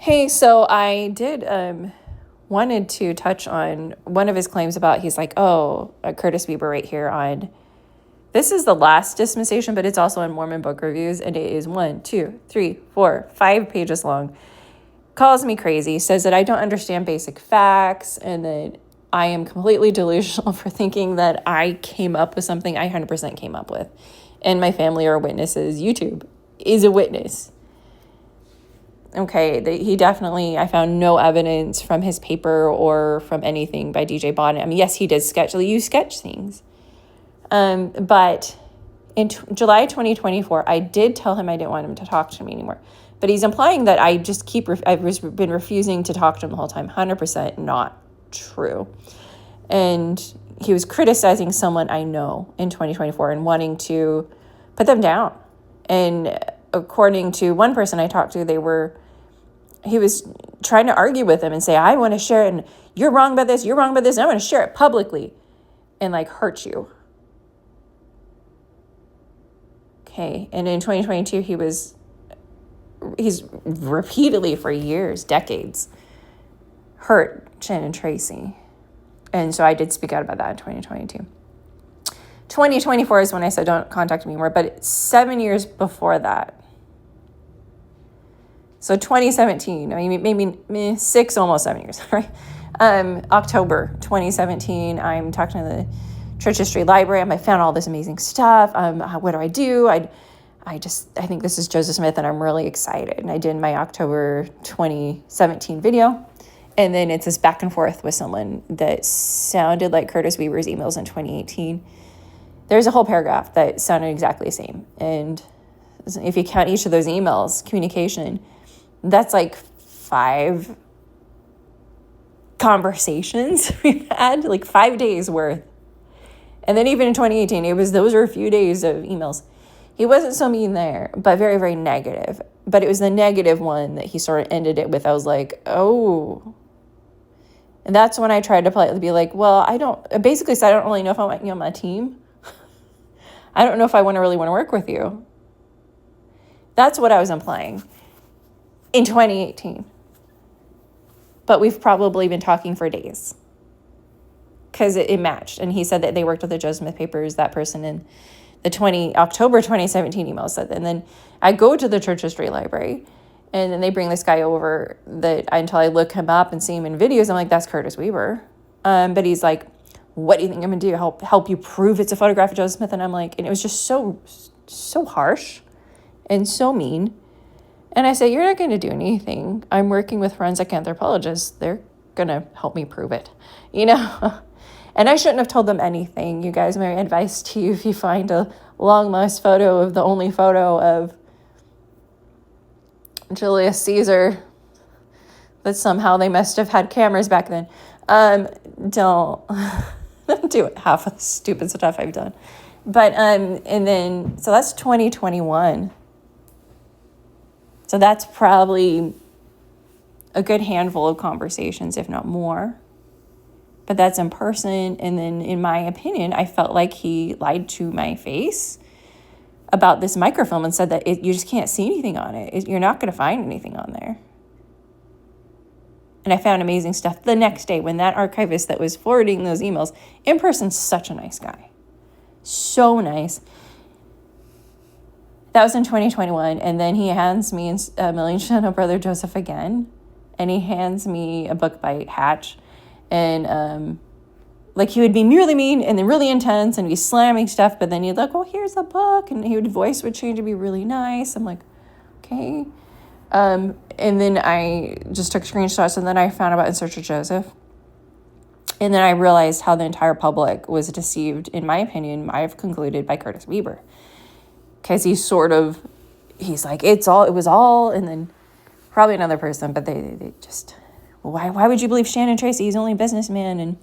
Hey, so I did wanted to touch on one of his claims about he's like, oh, Curtis Bieber right here on this is the last dispensation, but it's also in Mormon Book Reviews, and it is 5 pages long. Calls me crazy, says that I don't understand basic facts, and that I am completely delusional for thinking that I came up with something I 100% came up with. And my family are witnesses. YouTube is a witness. Okay, he definitely, I found no evidence from his paper or from anything by DJ Bonnet. I mean, yes, he did you sketch things. But in July 2024, I did tell him I didn't want him to talk to me anymore. But he's implying that I just I've been refusing to talk to him the whole time. 100% not true. And he was criticizing someone I know in 2024 and wanting to put them down. And according to one person I talked to, he was trying to argue with him and say, I want to share it, and you're wrong about this, and I want to share it publicly, and hurt you. Okay, and in 2022, he's repeatedly for years, decades, hurt Shannon Tracy. And so I did speak out about that in 2022. 2024 is when I said don't contact me anymore, but 7 years before that. So 2017, I mean, maybe 6, almost 7 years, right? October 2017, I'm talking to the Church History Library. I found all this amazing stuff. What do? I think this is Joseph Smith, and I'm really excited. And I did my October 2017 video. And then it's this back and forth with someone that sounded like Curtis Weaver's emails in 2018. There's a whole paragraph that sounded exactly the same. And if you count each of those emails, communication, that's 5 conversations we've had, 5 days worth. And then even in 2018, those were a few days of emails. He wasn't so mean there, but very, very negative. But it was the negative one that he sort of ended it with. I was like, oh. And that's when I tried to politely be like, well, I don't really know if I want you on my team. I don't know if I really want to work with you. That's what I was implying in 2018. But we've probably been talking for days because it matched. And he said that they worked with the Joseph Smith papers, that person in the October 2017 email said that. And then I go to the Church History Library, and then they bring this guy over until I look him up and see him in videos. I'm like, that's Curtis Weaver. But he's like, what do you think I'm going to do? Help you prove it's a photograph of Joseph Smith? And I'm like, and it was just so harsh and so mean. And I say, you're not going to do anything. I'm working with forensic anthropologists. They're going to help me prove it, And I shouldn't have told them anything. You guys, my advice to you, if you find a long-lost photo of the only photo of Julius Caesar, that somehow they must have had cameras back then, don't do it. Half of the stupid stuff I've done. But, and then, so that's 2021. So that's probably a good handful of conversations, if not more. But that's in person. And then, in my opinion, I felt like he lied to my face about this microfilm and said that you just can't see anything on it. You're not going to find anything on there. And I found amazing stuff the next day when that archivist that was forwarding those emails, in person, such a nice guy. So nice. That was in 2021. And then he hands me a Million Shadow Brother Joseph again. And he hands me a book by Hatch. And he would be really mean and then really intense and be slamming stuff. But then he'd well, here's a book. And voice would change and be really nice. I'm like, okay. And then I just took screenshots, and then I found about In Search of Joseph. And then I realized how the entire public was deceived, in my opinion, I've concluded, by Curtis Weaver. Because he's like, it was all, and then probably another person, but they just, why would you believe Shannon Tracy? He's only a businessman.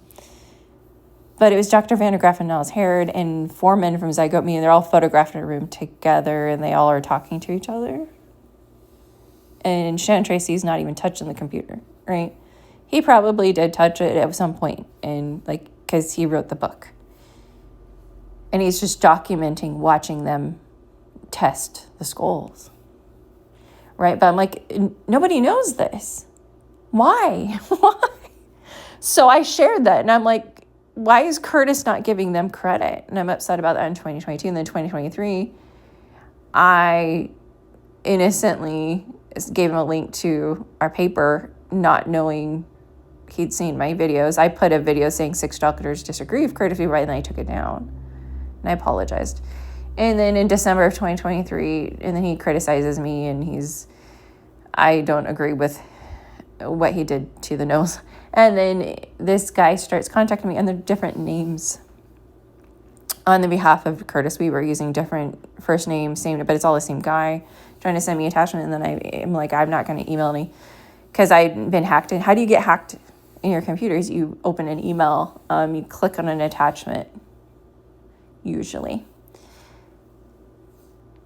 But it was Dr. Vandergraff and Niles Herod and 4 men from Zygote Me, and they're all photographed in a room together, and they all are talking to each other. And Shannon Tracy's not even touching the computer, right? He probably did touch it at some point, and because he wrote the book. And he's just documenting watching them test the skulls. right? But I'm like, nobody knows this. Why? Why? So I shared that, and I'm like, why is Curtis not giving them credit? And I'm upset about that in 2022. And then 2023, I innocently gave him a link to our paper, not knowing he'd seen my videos. I put a video saying 6 doctors disagree with Curtis Weaver, and then I took it down. And I apologized. And then in December of 2023, and then he criticizes me, and I don't agree with what he did to the nose. And then this guy starts contacting me under different names on the behalf of Curtis Weaver, using different first names, same, but it's all the same guy, trying to send me attachment. And then I'm like, I'm not going to email me because I'd been hacked. And how do you get hacked in your computers? You open an email, you click on an attachment, usually.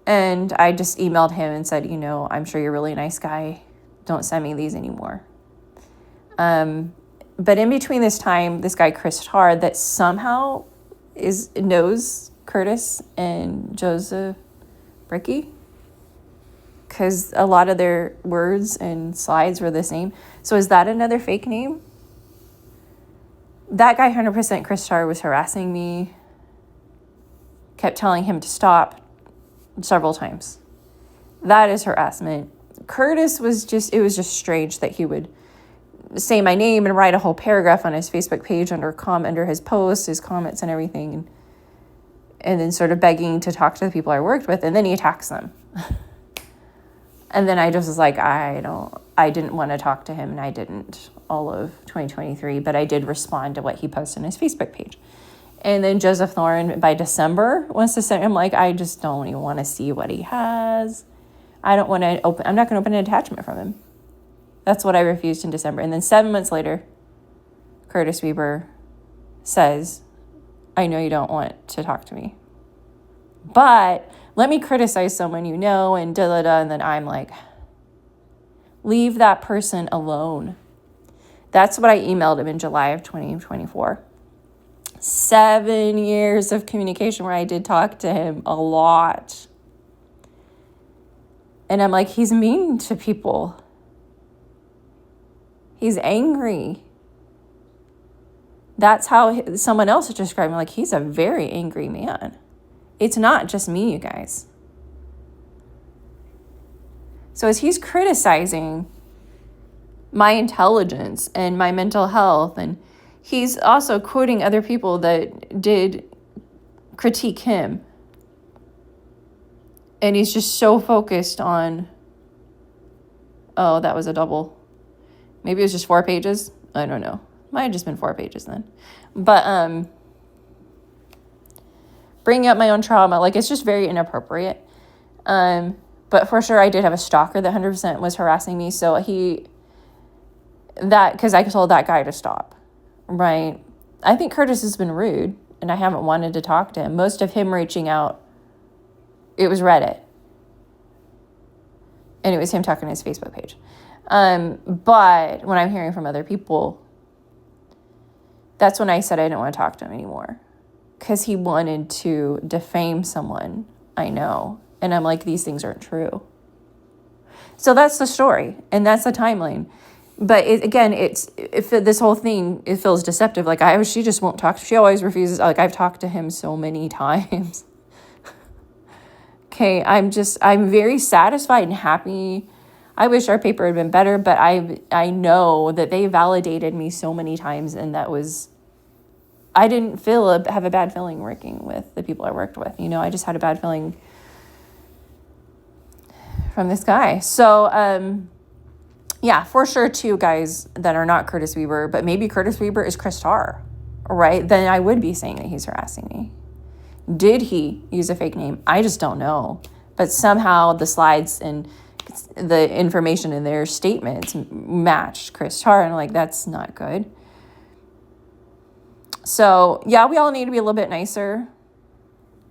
And I just emailed him and said, I'm sure you're a really nice guy. Don't send me these anymore. But in between this time, this guy, Chris Tarr, that somehow knows Curtis and Joseph Bricky, because a lot of their words and slides were the same. So is that another fake name? That guy, 100% Chris Tarr, was harassing me, kept telling him to stop several times. That is harassment. Curtis was just strange that he would say my name and write a whole paragraph on his Facebook page under his posts, his comments and everything, and then sort of begging to talk to the people I worked with, and then he attacks them. And then I just was like, I didn't want to talk to him, and I didn't all of 2023, but I did respond to what he posted on his Facebook page. And then Joseph Thorne, by December, wants to send him, like, I just don't even want to see what he has. I'm not going to open an attachment from him. That's what I refused in December. And then 7 months later, Curtis Weaver says, I know you don't want to talk to me, but let me criticize someone and da-da-da. And then I'm like, leave that person alone. That's what I emailed him in July of 2024. 7 years of communication where I did talk to him a lot. And I'm like, he's mean to people. He's angry. That's how someone else described him. Like, he's a very angry man. It's not just me, you guys. So as he's criticizing my intelligence and my mental health, and he's also quoting other people that did critique him. And he's just so focused on, oh, that was a double. Maybe it was just 4 pages. I don't know. Might have just been 4 pages then. But bringing up my own trauma, like, it's just very inappropriate. But for sure, I did have a stalker that 100% was harassing me. So because I told that guy to stop, right? I think Curtis has been rude, and I haven't wanted to talk to him. Most of him reaching out, it was Reddit. And it was him talking on his Facebook page. But when I'm hearing from other people, that's when I said I didn't want to talk to him anymore. Because he wanted to defame someone I know. And I'm like, these things aren't true. So that's the story. And that's the timeline. But this whole thing, it feels deceptive. Like, she just won't talk. She always refuses. Like, I've talked to him so many times. Okay, I'm very satisfied and happy. I wish our paper had been better, but I know that they validated me so many times, and I didn't have a bad feeling working with the people I worked with. I just had a bad feeling from this guy. So, yeah, for sure, 2 guys that are not Curtis Weaver, but maybe Curtis Weaver is Chris Tarr, right? Then I would be saying that he's harassing me. Did he use a fake name? I just don't know. But somehow the slides and the information in their statements matched Chris Tarr, and like, that's not good. So, yeah, we all need to be a little bit nicer.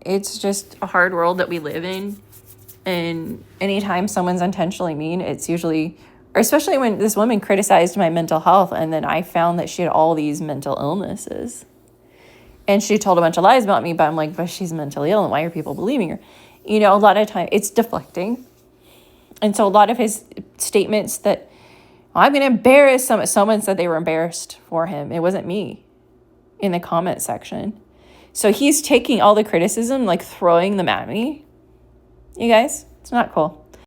It's just a hard world that we live in. And anytime someone's intentionally mean, it's usually, or especially when this woman criticized my mental health, and then I found that she had all these mental illnesses. And she told a bunch of lies about me, but I'm like, but she's mentally ill, and why are people believing her? A lot of time it's deflecting. And so a lot of his statements that, I'm going to embarrass someone said they were embarrassed for him. It wasn't me in the comment section. So he's taking all the criticism, like throwing them at me. You guys, it's not cool.